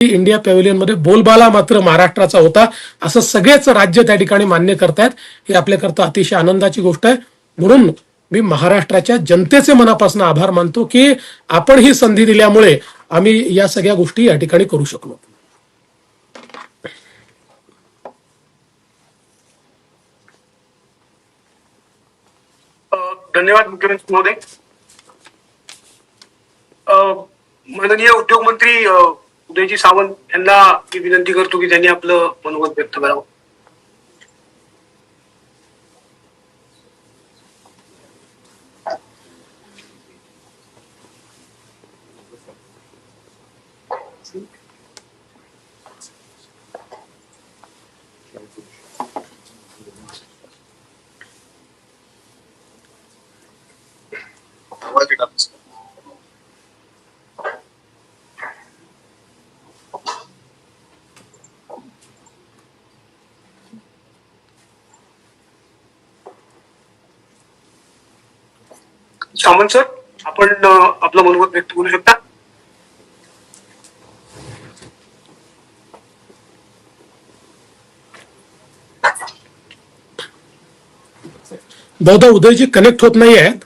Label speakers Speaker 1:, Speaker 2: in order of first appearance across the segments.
Speaker 1: India पॅव्हिलियनमध्ये बोलबाला मात्र महाराष्ट्राचा होता असं सगळेच राज्य त्या ठिकाणी मान्य करतायत. ही आपल्याकरता अतिशय आनंदाची गोष्ट आहे. म्हणून मी महाराष्ट्राच्या जनतेचे मनापासून आभार मानतो की आपण ही संधी दिल्यामुळे आम्ही या सगळ्या गोष्टी या ठिकाणी करू शकलो.
Speaker 2: धन्यवाद मुख्यमंत्री महोदय. माननीय उद्योग मंत्री उदयजी सामंत यांना मी विनंती करतो की त्यांनी आपलं मनोगत व्यक्त करावं. सामंत सर, आपण आपलं मनोगत व्यक्त करू शकता.
Speaker 1: बहुधा उदयजी कनेक्ट होत नाही आहेत.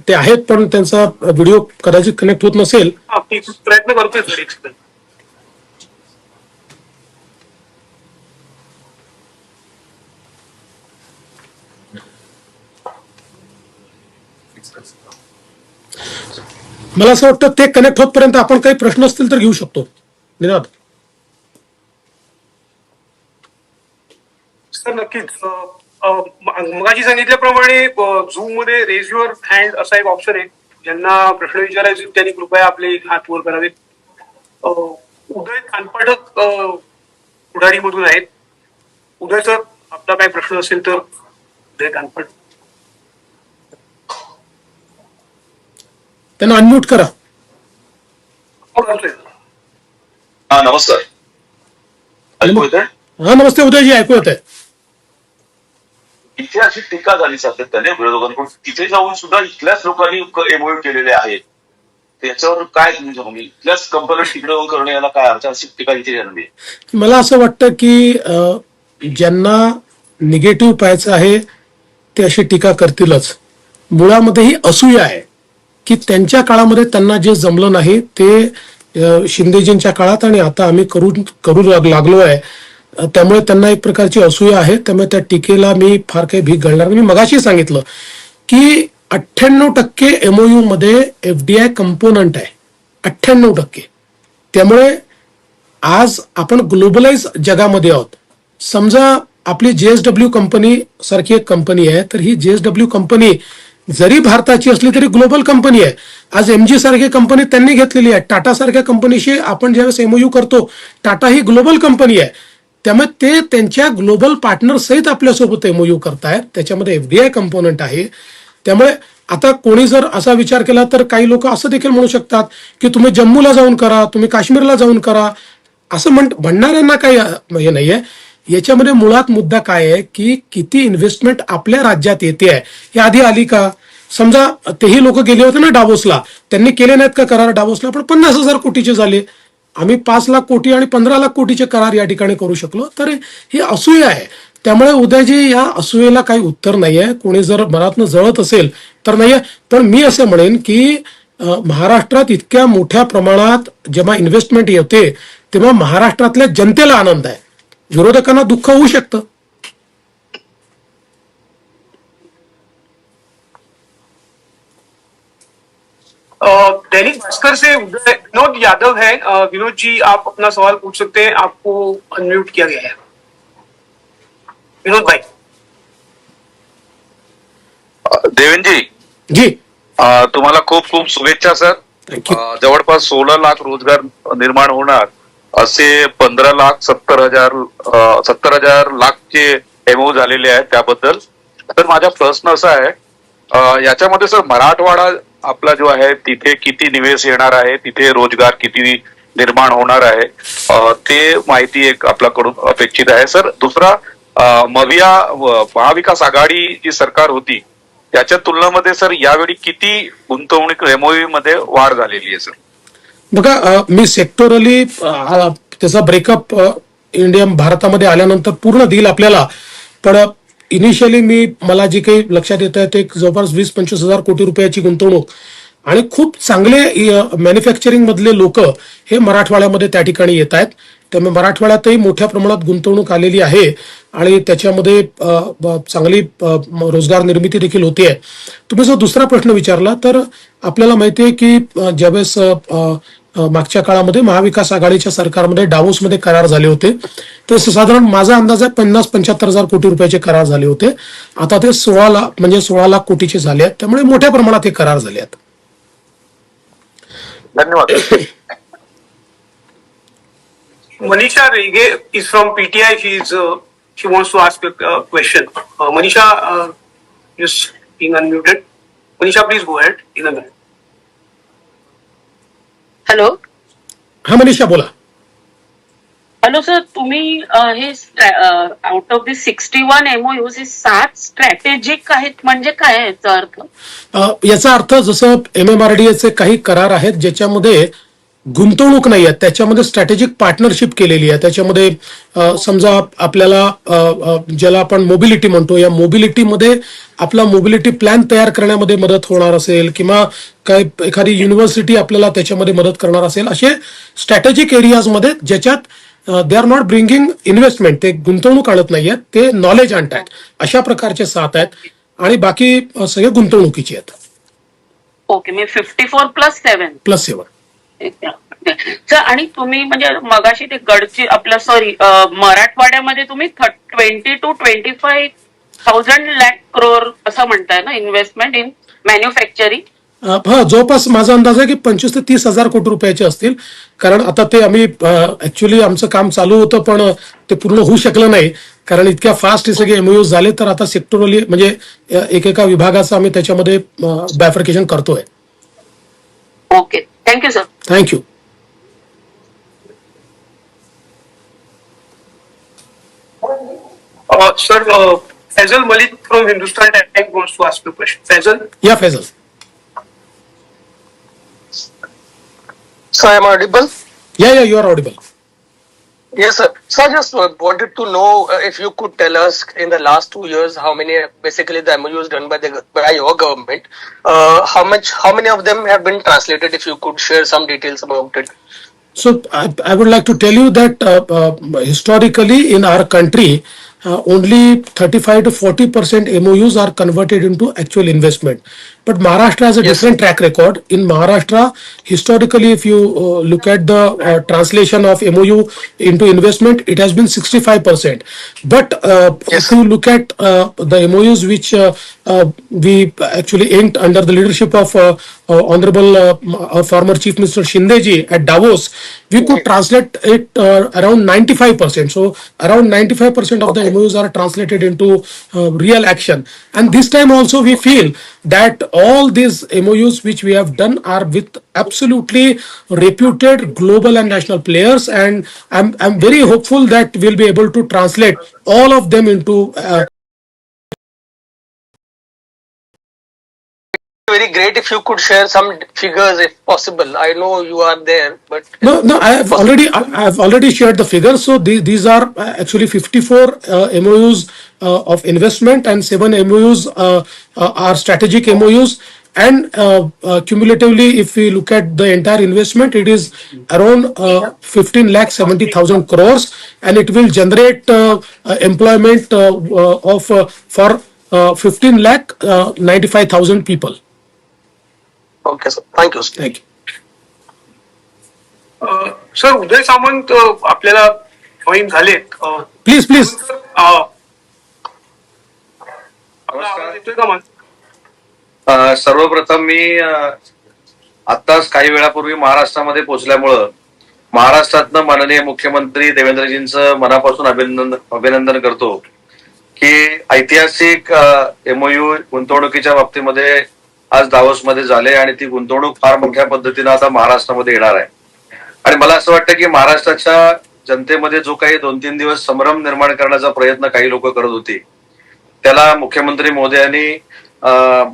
Speaker 1: ते आहेत पण त्यांचा व्हिडिओ कदाचित कनेक्ट होत नसेल.
Speaker 2: मी प्रयत्न करतोय सर. एक सेकंद.
Speaker 1: मला असं वाटतं ते कनेक्ट होतपर्यंत आपण काही प्रश्न असतील तर घेऊ शकतो. धन्यवाद
Speaker 2: सर. नक्कीच. मगाशी सांगितल्याप्रमाणे झूम मध्ये रेज युअर हँड असा एक ऑप्शन आहे. ज्यांना प्रश्न विचारायचे त्यांनी कृपया आपले हात वर करावेत. उदय कानपाठक पुढारी मधून आहेत. उदय सर, आपला काही प्रश्न असेल तर. उदय कानपाठ,
Speaker 1: त्यांना अनम्यूट करा.
Speaker 3: नमस्कार. ऐकू येतंय?
Speaker 1: हा, नमस्ते उदयजी, ऐकू येत आहे.
Speaker 3: इथे अशी टीका झाली सातत्याने विरोधकांकडून. तिथे जाऊन सुद्धा इथल्याच लोकांनी एमओयू केलेले आहेत. त्याच्यावर काय तुम्ही सांगू? इथल्याच कंपन्या तिकडे जाऊन करणं याला काय अर्थ? अशी टीका इथे झाली.
Speaker 1: मला असं वाटतं की ज्यांना निगेटिव्ह पाहायचं आहे ते अशी टीका करतीलच. मुळामध्ये ही असूया आहे की त्यांच्या काळामध्ये त्यांना जे जमलं नाही ते शिंदेजींच्या काळात आणि आता आम्ही करू लागलो आहे. त्यामुळे त्यांना एक प्रकारची असूया आहे. त्यामुळे त्या टीकेला मी फार काही भीक घालणार नाही. मी मगाशी सांगितलं की 98% एमओयू मध्ये एफडीआय कंपोनंट आहे. 98%. त्यामुळे आज आपण ग्लोबलाइज जगामध्ये आहोत. समजा आपली जेएसडब्ल्यू कंपनी सारखी एक कंपनी आहे, तर ही जेएसडब्ल्यू कंपनी जरी भारताची असली तरी ग्लोबल कंपनी आहे. आज एमजी सारखी कंपनी त्यांनी घेतलेली आहे. टाटा सारख्या कंपनीशी आपण ज्यावेळेस एमओयू करतो, टाटा ही ग्लोबल कंपनी आहे. त्यामुळे ते त्यांच्या ग्लोबल पार्टनर सहित आपल्यासोबत एमओयू करतायत. त्याच्यामध्ये एफडीआय कंपोनंट आहे. त्यामुळे आता कोणी जर असा विचार केला तर काही लोक असं देखील म्हणू शकतात की तुम्ही जम्मूला जाऊन करा, तुम्ही काश्मीरला जाऊन करा, असं म्हणणाऱ्यांना काही हे नाहीये. याच्यामध्ये मुळात मुद्दा काय आहे की किती इन्व्हेस्टमेंट आपल्या राज्यात येते आहे. हे आधी आली का? समजा तेही लोक गेले होते ना डावोसला, त्यांनी केले नाहीत का करार डावोसला? पण 50,000 कोटीचे झाले. आम्ही 5 लाख कोटी आणि 15 लाख कोटीचे करार या ठिकाणी करू शकलो. तर ही असूया आहे. त्यामुळे उदयजी, या असूयेला काही उत्तर नाहीये. कोणी जर मनातनं जळत असेल तर नाहीये. पण मी असं म्हणेन की महाराष्ट्रात इतक्या मोठ्या प्रमाणात जेव्हा इन्व्हेस्टमेंट येते तेव्हा महाराष्ट्रातल्या जनतेला आनंद आहे. विरोधकांना दुःख होऊ शकतं.
Speaker 2: दैनिक भास्कर से विनोद यादव है. विनोद जी, आप अपना सवाल पूछ सकते हैं. आपको अनम्यूट किया गया है. विनोद भाई.
Speaker 3: देवेंद्र
Speaker 1: जी,
Speaker 3: तुम्हाला खूप खूप शुभेच्छा सर.
Speaker 1: थँक्यू.
Speaker 3: जवळपास 16 लाख रोजगार निर्माण होणार असे 15,70,000 लाखचे एमओ झालेले आहेत. त्याबद्दल तर माझा प्रश्न असा आहे, याच्यामध्ये सर मराठवाडा आपला जो आहे तिथे किती निवेश येणार आहे, तिथे रोजगार किती निर्माण होणार आहे, ते माहिती एक आपल्याकडून अपेक्षित आहे सर. दुसरा, महाविकास आघाडी जी सरकार होती त्याच्या तुलनेमध्ये सर यावेळी किती गुंतवणूक एमओयू मध्ये वाढ झालेली आहे सर?
Speaker 1: बघा, मी सेक्टोरली त्याचा ब्रेकअप इंडियन भारतामध्ये आल्यानंतर पूर्ण देईल आपल्याला. पण इनिशियली मला जे काही लक्षात येत आहे ते जवळपास 20-25 हजार कोटी रुपयाची गुंतवणूक आणि खूप चांगले मॅन्युफॅक्चरिंग मधले लोक हे मराठवाड्यामध्ये त्या ठिकाणी येत आहेत. त्यामुळे मराठवाड्यातही मोठ्या प्रमाणात गुंतवणूक आलेली आहे आणि त्याच्यामध्ये चांगली रोजगार निर्मिती देखील होते आहे. तुम्ही जो दुसरा प्रश्न विचारला तर आपल्याला माहिती आहे की ज्यावेळेस मागच्या काळामध्ये महाविकास आघाडीच्या सरकारमध्ये डावोसमध्ये करार झाले होते तर साधारण माझा अंदाज आहे 50-75 हजार कोटी रुपयाचे करार झाले होते. आता ते 16 लाख कोटीचे झाले आहेत. त्यामुळे मोठ्या प्रमाणात हे करार झाले आहेत.
Speaker 3: धन्यवाद.
Speaker 2: Manisha Rege is from PTI. She wants to ask a question. Manisha, just being unmuted. Manisha, please go ahead in a minute.
Speaker 4: Hello
Speaker 1: हा मनीषा बोला.
Speaker 4: हॅलो सर, तुम्ही हे आउट ऑफ दी 61 MOUs हे 7 स्ट्रॅटेजिक आहेत म्हणजे काय आहे याचा अर्थ?
Speaker 1: याचा अर्थ जसं MMRDA काही करार आहेत ज्याच्यामध्ये गुंतवणूक नाही आहे, त्याच्यामध्ये स्ट्रॅटेजिक पार्टनरशिप केलेली आहे. त्याच्यामध्ये समजा आपल्याला ज्याला आपण मोबिलिटी म्हणतो, या मोबिलिटीमध्ये आपला मोबिलिटी प्लॅन तयार करण्यामध्ये मदत होणार असेल किंवा काय एखादी युनिव्हर्सिटी आपल्याला त्याच्यामध्ये मदत करणार असेल, असे स्ट्रॅटेजिक एरियाजमध्ये ज्याच्यात they are not bringing investment, ते गुंतवणूक आणत नाही आहेत, ते नॉलेज आणतात. अशा प्रकारचे 7 आहेत आणि बाकी सगळे गुंतवणुकीचे आहेत.
Speaker 4: ओके, मी 54+7
Speaker 1: +7.
Speaker 4: आणि तुम्ही म्हणजे मगाशी ते गडची आपलं मराठवाड्यामध्ये तुम्ही 20 to 25,000 lakh crore असं म्हणताय ना इन्व्हेस्टमेंट इन मॅन्युफॅक्चरिंग?
Speaker 1: हा, जवळपास माझा अंदाज आहे की 25 ते 30 हजार कोटी रुपयाचे असतील. कारण आता ते आम्ही ऍक्च्युली आमचं काम चालू होतं पण ते पूर्ण होऊ शकलं नाही कारण इतक्या फास्ट हे सगळे MOUs झाले. तर आता सेक्टोरली म्हणजे एकेका विभागाचं आम्ही त्याच्यामध्ये बायफर्केशन करतोय.
Speaker 4: Okay, thank you sir.
Speaker 1: Thank you.
Speaker 2: Sir, Faisal Malik from Hindustan Tank wants to ask you a question. Faisal?
Speaker 1: Yeah Faisal.
Speaker 5: So I'm audible?
Speaker 1: Yeah you are audible.
Speaker 5: Yes, sir. So I just wanted to know if you could tell us in the last 2 years how many basically the MOUs done by your government, how many of them have been translated? If you could share some details about it.
Speaker 1: So I would like to tell you that historically in our country only 35 to 40% MOUs are converted into actual investment. But Maharashtra has a different track record. In Maharashtra, historically, if you look at the translation of MOU into investment, it has been 65%. But if you look at the MOUs which we actually inked under the leadership of Honorable former Chief Minister Shindeji at Davos, we could translate it around 95%. So around 95% of the MOUs are translated into real action. And this time also we feel that all these MOUs which we have done are with absolutely reputed global and national players, and I'm very hopeful that we'll be able to translate all of them into
Speaker 5: Very great if you could share some figures if possible. I know you are there, but
Speaker 1: No, I have already shared the figures. So these are actually 54 MOUs of investment and 7 MOUs are strategic MOUs. And cumulatively, if we look at the entire investment, it is around 15,70,000 crores, and it will generate employment for 15,95,000 people.
Speaker 5: okay, sir. Thank you, sir.
Speaker 1: Thank you.
Speaker 2: Sir, Uday Samant आपल्याला join झालेत.
Speaker 1: Please.
Speaker 2: आपला आवाज येतोय का माझा?
Speaker 6: सर्वप्रथम मी आत्ताच काही वेळापूर्वी महाराष्ट्रामध्ये पोहोचल्यामुळं महाराष्ट्रातनं माननीय मुख्यमंत्री देवेंद्रजींचं मनापासून अभिनंदन करतो की ऐतिहासिक MOU गुंतवणुकीच्या बाबतीमध्ये आज दावोसमध्ये झाले आणि ती गुंतवणूक फार मोठ्या पद्धतीनं आता महाराष्ट्रामध्ये येणार आहे. आणि मला असं वाटतं की महाराष्ट्राच्या जनतेमध्ये जो काही 2-3 दिवस संभ्रम निर्माण करण्याचा प्रयत्न काही लोक करत होते त्याला मुख्यमंत्री महोदयांनी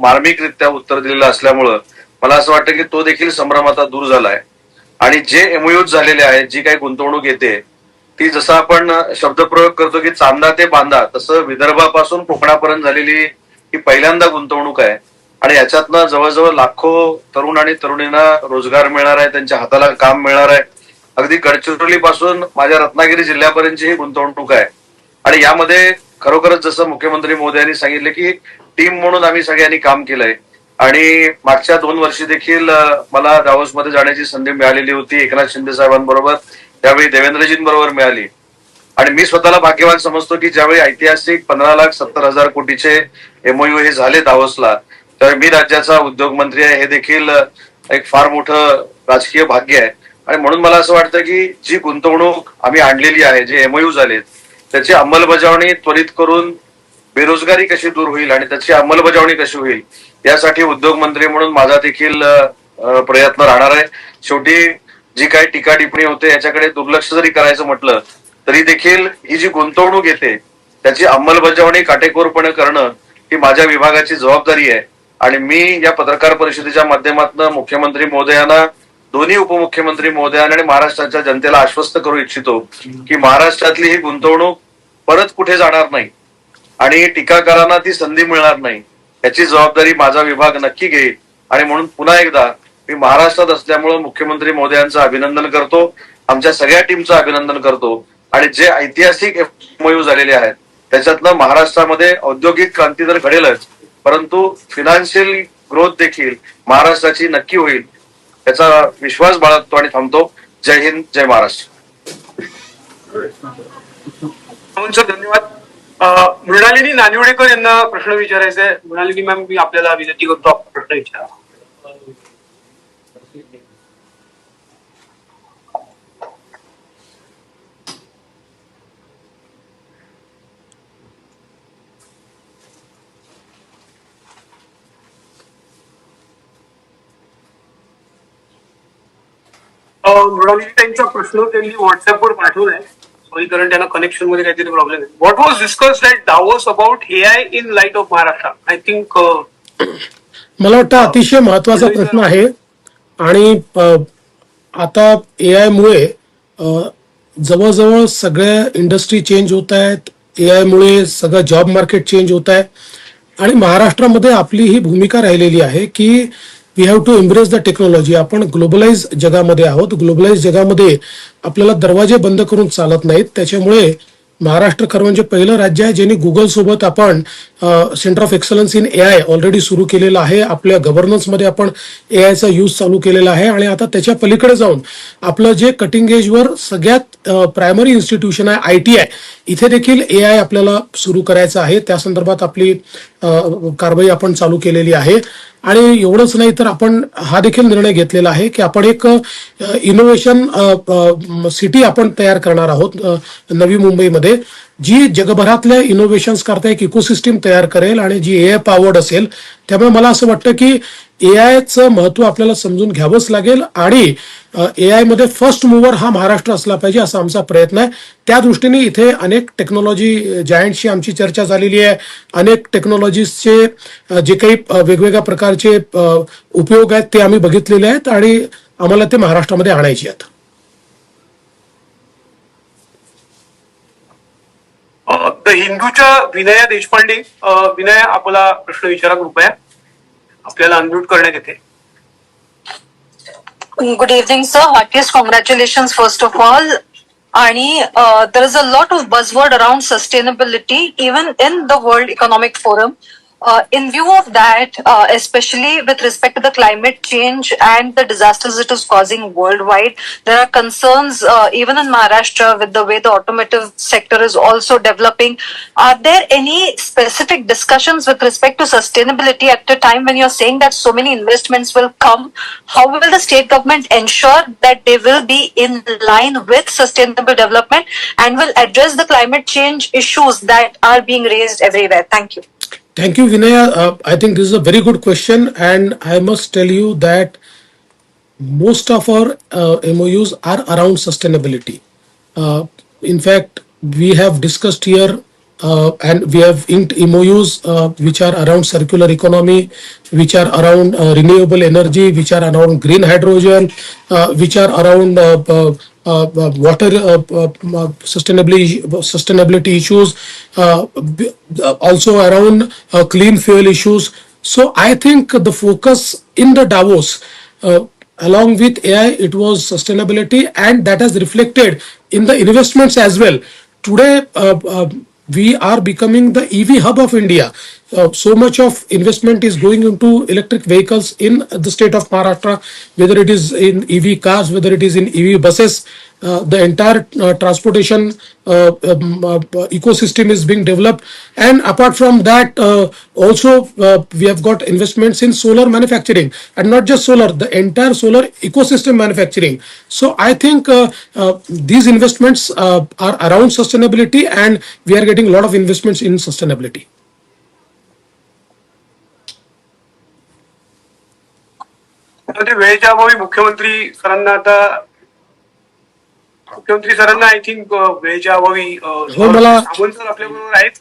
Speaker 6: मार्मिकरित्या उत्तर दिलेलं असल्यामुळं मला असं वाटतं की तो देखील संभ्रम आता दूर झालाय. आणि जे एमओयूज झालेले आहेत, जी काही गुंतवणूक येते ती जसं आपण शब्दप्रयोग करतो की चांदा ते बांधा, तसं विदर्भापासून कोकणापर्यंत झालेली ही पहिल्यांदा गुंतवणूक आहे. आणि याच्यातनं जवळजवळ लाखो तरुण आणि तरुणींना रोजगार मिळणार आहे, त्यांच्या हाताला काम मिळणार आहे. अगदी गडचिरोली पासून माझ्या रत्नागिरी जिल्ह्यापर्यंतची ही गुंतवणूक आहे. आणि यामध्ये खरोखरच जसं मुख्यमंत्री मोदयांनी सांगितलं की टीम म्हणून आम्ही सगळ्यांनी काम केलंय. आणि मागच्या 2 वर्षी देखील मला दावोसमध्ये जाण्याची संधी मिळालेली होती एकनाथ शिंदे साहेबांबरोबर, त्यावेळी देवेंद्रजींबरोबर मिळाली. आणि मी स्वतःला भाग्यवान समजतो की ज्यावेळी ऐतिहासिक 15,70,000 कोटीचे एमओयू हे झाले दावोसला, त्यावेळी मी राज्याचा उद्योग मंत्री आहे, हे देखील एक फार मोठं राजकीय भाग्य आहे. आणि म्हणून मला असं वाटतं की जी गुंतवणूक आम्ही आणलेली आहे, जे एमओयू झालेत, त्याची अंमलबजावणी त्वरित करून बेरोजगारी कशी दूर होईल आणि त्याची अंमलबजावणी कशी होईल यासाठी उद्योग मंत्री म्हणून माझा देखील प्रयत्न राहणार आहे. शेवटी जी काही टीका टिप्पणी होते याच्याकडे दुर्लक्ष जरी करायचं म्हटलं तरी देखील ही जी गुंतवणूक येते त्याची अंमलबजावणी काटेकोरपणे करणं ही माझ्या विभागाची जबाबदारी आहे. आणि मी या पत्रकार परिषदेच्या माध्यमातून मुख्यमंत्री महोदयांना, दोन्ही उपमुख्यमंत्री महोदयांना आणि महाराष्ट्राच्या जनतेला आश्वस्त करू इच्छितो की महाराष्ट्रातली ही गुंतवणूक परत कुठे जाणार नाही आणि टीकाकारांना ती संधी मिळणार नाही, याची जबाबदारी माझा विभाग नक्की घेईल. आणि म्हणून पुन्हा एकदा मी महाराष्ट्रात असल्यामुळे मुख्यमंत्री महोदयांचं अभिनंदन करतो, आमच्या सगळ्या टीमचं अभिनंदन करतो. आणि जे ऐतिहासिक एमओयू झालेले आहेत त्याच्यातनं महाराष्ट्रामध्ये औद्योगिक क्रांती तर घडेलच, परंतु फिनान्शियल ग्रोथ देखील महाराष्ट्राची नक्की होईल याचा विश्वास बाळगतो आणि थांबतो. जय हिंद, जय महाराष्ट्र.
Speaker 2: सर धन्यवाद. मृणालिनी नानिवडेकर यांना प्रश्न विचारायचा आहे. मृणालिनी मॅम, मी आपल्याला विनंती करतो आपण प्रश्न विचारा. मृणालिनी ताईंचा प्रश्न त्यांनी व्हॉट्सअपवर पाठवलाय. सॉरी, कारण त्यांना कनेक्शन मध्ये काहीतरी प्रॉब्लेम आहे. What was discussed at Davos about AI in light of Maharashtra? I think
Speaker 1: मला वाटतं अतिशय महत्वाचा प्रश्न आहे. आणि आता एआय मुळे जवळजवळ सगळ्या इंडस्ट्री चेंज होत आहेत. एआय मुळे सगळं जॉब मार्केट चेंज होत आहे. आणि महाराष्ट्रामध्ये आपली ही भूमिका राहिलेली आहे की we have to embrace the technology. आपण ग्लोबलाइज जगामध्ये आहोत. ग्लोबलाइज जगामध्ये आपल्याला दरवाजे बंद करून चालत नाहीत. त्याच्यामुळे महाराष्ट्र खरं म्हणजे पहिलं राज्य आहे ज्यांनी गुगल सोबत आपण centre of excellence in AI already सुरू केलेलं आहे. आपल्या गव्हर्नन्समध्ये आपण एआयचा यूज चालू केलेला आहे. आणि आता त्याच्या पलीकडे जाऊन आपलं जे कटिंग एजवर सगळ्यात प्रायमरी इन्स्टिट्यूशन आहे ITI, इथे देखील एआय आपल्याला सुरू करायचं आहे. त्या संदर्भात आपली कारवाई आपण चालू केलेली आहे. आणि एवढंच नाही तर आपण हा देखील निर्णय घेतलेला आहे की आपण एक इनोव्हेशन सिटी आपण तयार करणार आहोत नवी मुंबईमध्ये, जी जगभरातल्या इनोव्हेशन्स करता एक इकोसिस्टीम तयार करेल आणि जी एआय पॉवर्ड असेल. त्यामुळे मला असं वाटतं की एआयचं महत्व आपल्याला समजून घ्यावंच लागेल. आणि एआय मध्ये फर्स्ट मूव्हर हा महाराष्ट्र असला पाहिजे असा आमचा प्रयत्न आहे. त्या दृष्टीने इथे अनेक टेक्नॉलॉजी जायंटशी आमची चर्चा झालेली आहे. अनेक टेक्नॉलॉजीजचे जे काही वेगवेगळ्या प्रकारचे उपयोग आहेत ते आम्ही बघितलेले आहेत आणि आम्हाला ते महाराष्ट्रामध्ये आणायचे आहेत.
Speaker 2: द हिंदूच्या विनया देशपांडे. विनया, आपला प्रश्न विचारा कृपया. आपल्याला अनम्यूट करण्यात येते.
Speaker 7: Good evening, sir. Heartiest congratulations, first of all. Ani, there is a lot of buzzword around sustainability, even in the World Economic Forum. In view of that, especially with respect to the climate change and the disasters it is causing worldwide, there are concerns even in Maharashtra with the way the automotive sector is also developing. Are there any specific discussions with respect to sustainability at a time when you're saying that so many investments will come? How will the state government ensure that they will be in line with sustainable development and will address the climate change issues that are being raised everywhere? Thank you.
Speaker 1: Thank you, Vinaya. I think this is a very good question, and I must tell you that most of our MOUs are around sustainability. In fact, we have discussed here and we have inked MOUs which are around circular economy, which are around renewable energy, which are around green hydrogen, which are around water sustainability issues, also around clean fuel issues. So I think the focus in the Davos, along with AI, it was sustainability, and that has reflected in the investments as well. Today, we are becoming the EV hub of India. So much of investment is going into electric vehicles in the state of Maharashtra, whether it is in EV cars, whether it is in EV buses. The entire transportation ecosystem is being developed, and apart from that, also we have got investments in solar manufacturing, and not just solar, the entire solar ecosystem manufacturing. So I think these investments are around sustainability, and we are getting a lot of investments in sustainability.
Speaker 2: आता ते वेळेच्या अभावी मुख्यमंत्री सरांना I think वेळेच्या अभावी Sawant sir आपल्याबरोबर आहेत.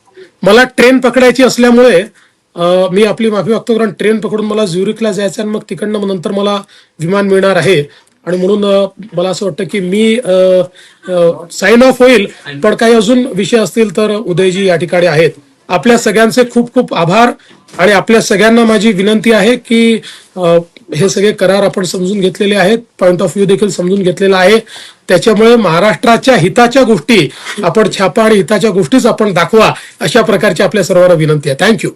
Speaker 1: मला ट्रेन पकडायची असल्यामुळे मी आपली माफी मागतो, कारण ट्रेन पकडून मला झ्युरिकला जायचं आणि मग तिकडनं नंतर मला विमान मिळणार आहे, आणि म्हणून मला असं वाटतं की मी साइन ऑफ होईल. पण काही अजून विषय असतील तर उदयजी या ठिकाणी आहेत. आपल्या सगळ्यांचे खूप खूप आभार, आणि आपल्या सगळ्यांना माझी विनंती आहे की हे सगळे करार आपण समजून घेतलेले आहेत, पॉइंट ऑफ व्ह्यू देखील समजून घेतलेला आहे. त्याच्यामुळे महाराष्ट्राच्या हिताच्या गोष्टी आपण छापा आणि हिताच्या गोष्टीच आपण दाखवा, अशा प्रकारची आपल्या सर्वांना विनंती आहे. थँक्यू.